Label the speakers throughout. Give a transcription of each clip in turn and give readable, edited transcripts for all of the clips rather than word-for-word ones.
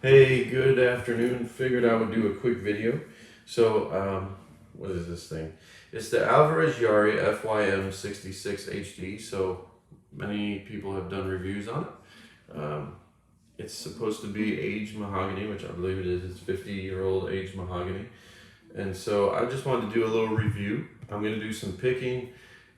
Speaker 1: Hey, good afternoon. Figured I would do a quick video. What is this thing? It's the Alvarez Yairi fym66 HD. So many people have done reviews on it. It's supposed to be aged mahogany, which I believe it is. It's 50-year-old aged mahogany. And so I just wanted to do a little review. I'm going to do some picking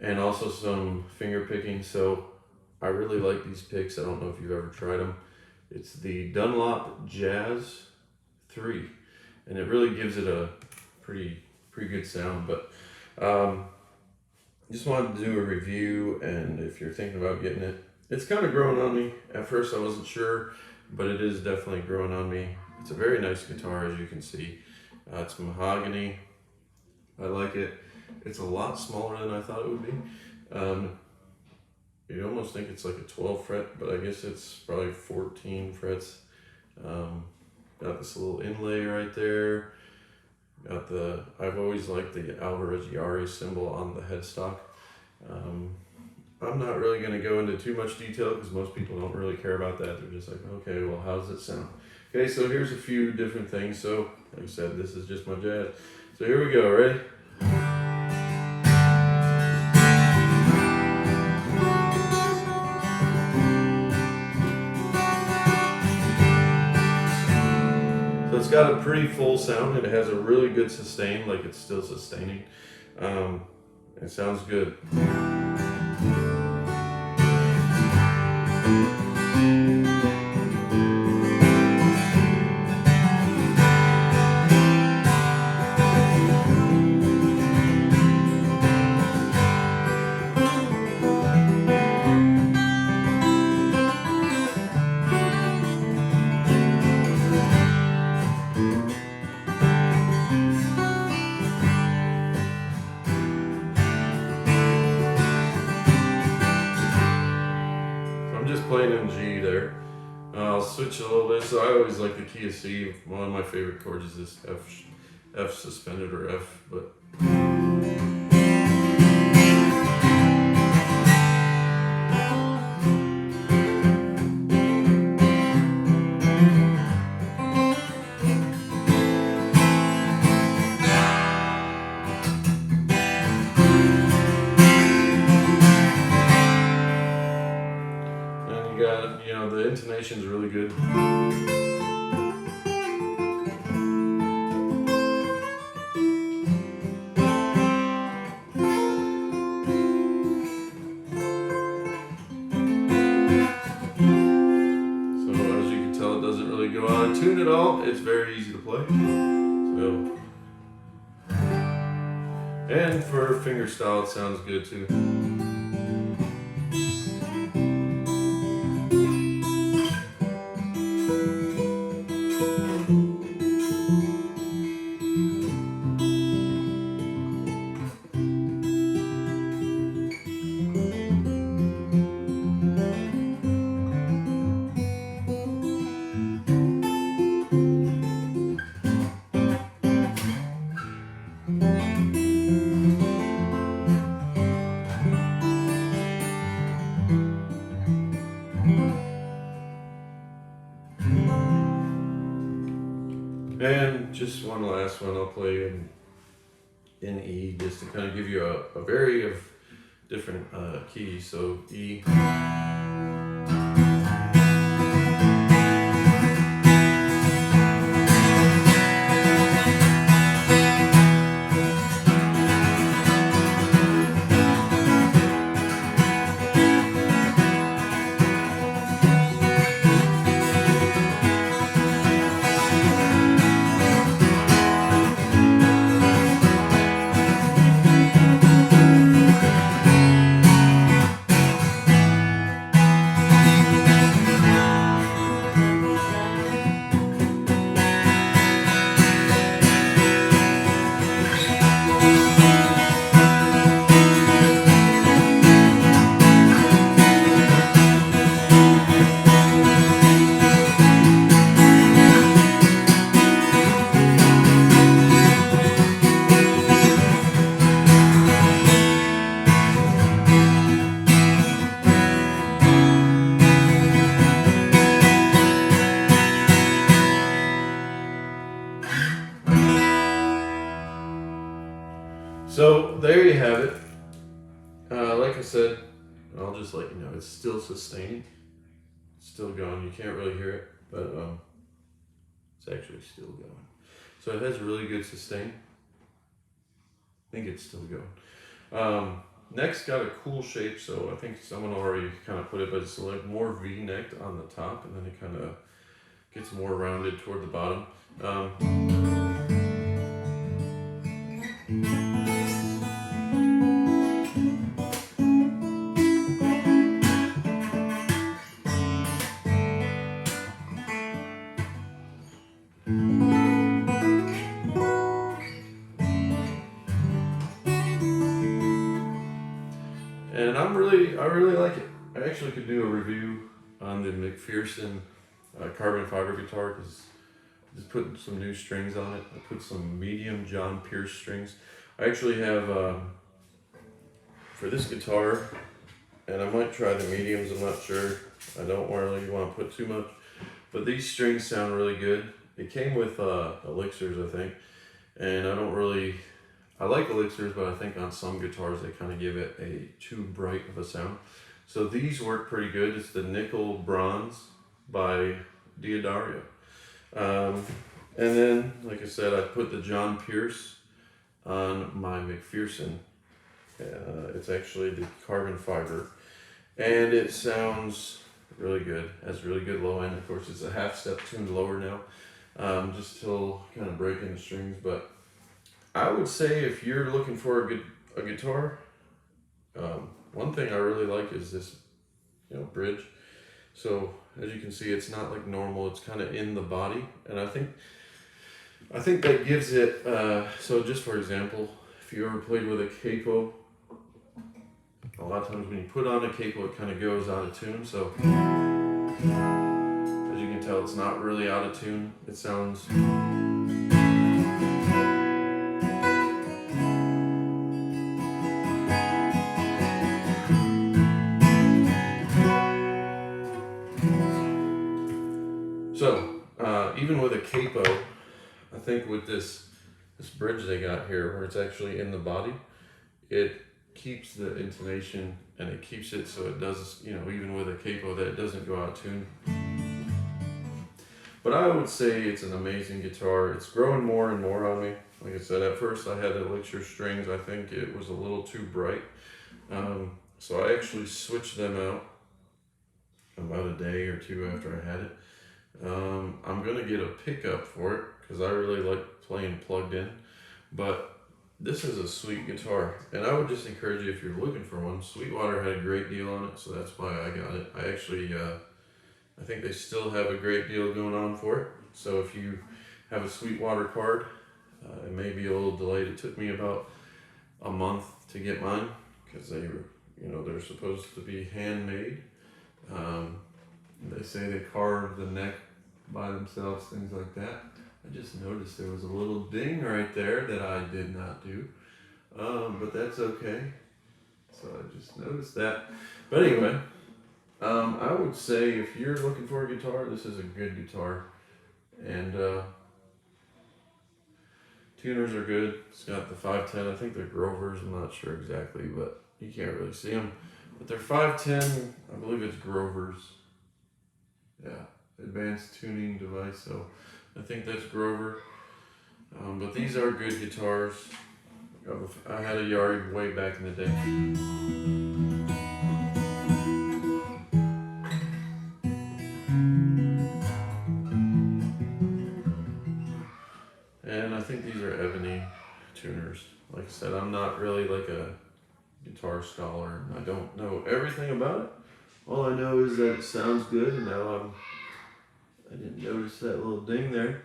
Speaker 1: and also some finger picking. So I really like these picks. I don't know if you've ever tried them. It's the Dunlop Jazz 3, and it really gives it a pretty good sound. But just wanted to do a review, and if you're thinking about getting it, it's kind of growing on me. At first I wasn't sure, but it is definitely growing on me. It's a very nice guitar, as you can see. It's mahogany. I like it. It's a lot smaller than I thought it would be. You'd almost think it's like a 12 fret, but I guess it's probably 14 frets. Got this little inlay right there. I've always liked the Alvarez Yairi symbol on the headstock. I'm not really going to go into too much detail because most people don't really care about that. They're just like, okay, well, how does it sound? Okay, so here's a few different things. So, like I said, this is just my jazz. So here we go, ready? So it's got a pretty full sound, and it has a really good sustain, like it's still sustaining. It sounds good. Just playing in G there. I'll switch a little bit. So I always like the key of C. One of my favorite chords is this F suspended or F, but. The intonation's really good. So as you can tell, it doesn't really go out of tune at all. It's very easy to play. So, and for fingerstyle, it sounds good too. And just one last one I'll play in E, just to kind of give you a variety of different keys. So E. said, and I'll just let you know, it's still sustaining. It's still going. You can't really hear it, but it's actually still going. So it has really good sustain. I think it's still going. Neck's got a cool shape, so I think someone already kind of put it, but it's like more V-necked on the top, and then it kind of gets more rounded toward the bottom. And I really like it. I actually could do a review on the McPherson carbon fiber guitar, because I just put some new strings on it. I put some medium John Pierce strings. I actually have, for this guitar, and I might try the mediums, I'm not sure. I don't really want to put too much, but these strings sound really good. It came with elixirs, I think, and I like elixirs, but I think on some guitars they kind of give it a too bright of a sound. So these work pretty good. It's the Nickel Bronze by Diodario. And then, like I said, I put the John Pierce on my McPherson. It's actually the carbon fiber, and it sounds really good. It has really good low end. Of course, it's a half step tuned lower now, just till kind of breaking the strings, but I would say if you're looking for a guitar, one thing I really like is this, bridge. So as you can see, it's not like normal. It's kind of in the body, and I think that gives it. So just for example, if you ever played with a capo, a lot of times when you put on a capo, it kind of goes out of tune. So as you can tell, it's not really out of tune. It sounds. So, even with a capo, I think with this bridge they got here, where it's actually in the body, it keeps the intonation, and it keeps it so it does, even with a capo, that it doesn't go out of tune. But I would say it's an amazing guitar. It's growing more and more on me. Like I said, at first I had elixir strings. I think it was a little too bright. So I actually switched them out about a day or two after I had it. I'm gonna get a pickup for it because I really like playing plugged in, but this is a sweet guitar, and I would just encourage you, if you're looking for one. Sweetwater had a great deal on it, so that's why I got it. I actually, I think they still have a great deal going on for it. So if you have a Sweetwater card, it may be a little delayed. It took me about a month to get mine because they were, they're supposed to be handmade. They say they carved the neck by themselves, things like that. I just noticed there was a little ding right there that I did not do, but that's okay. So I just noticed that. But anyway, I would say if you're looking for a guitar, this is a good guitar. And tuners are good. It's got the 510. I think they're Grovers. I'm not sure exactly, but you can't really see them. But they're 510. I believe it's Grovers. Yeah, advanced tuning device. So I think that's Grover. But these are good guitars. I had a Yairi way back in the day. And I think these are ebony tuners. Like I said, I'm not really like a guitar scholar. I don't know everything about it. All I know is that it sounds good, and now I didn't notice that little ding there.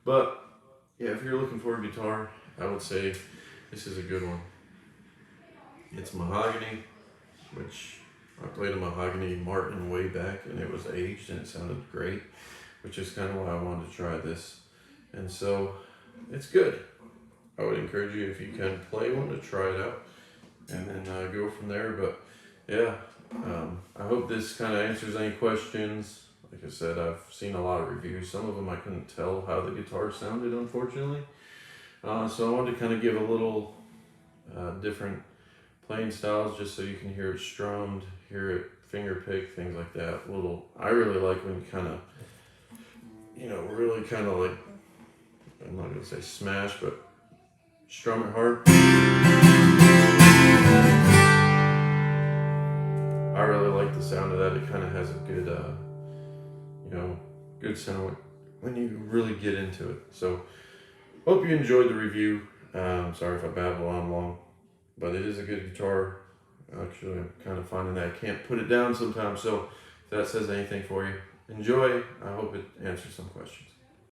Speaker 1: But yeah, if you're looking for a guitar, I would say this is a good one. It's mahogany, which I played a mahogany Martin way back, and it was aged and it sounded great, which is kind of why I wanted to try this. And so it's good. I would encourage you, if you can play one, to try it out and then go from there. But yeah, I hope this kind of answers any questions. Like I said, I've seen a lot of reviews. Some of them I couldn't tell how the guitar sounded, unfortunately. So I wanted to kind of give a little different playing styles just so you can hear it strummed, hear it finger pick, things like that. I really like when you kind of, really kind of like, I'm not gonna say smash, but strum it hard. I really like the sound of that. It kind of has a good, good sound when you really get into it. So, hope you enjoyed the review. Sorry if I babble on long, but it is a good guitar. Actually, I'm kind of finding that I can't put it down sometimes. So, if that says anything for you, enjoy. I hope it answers some questions.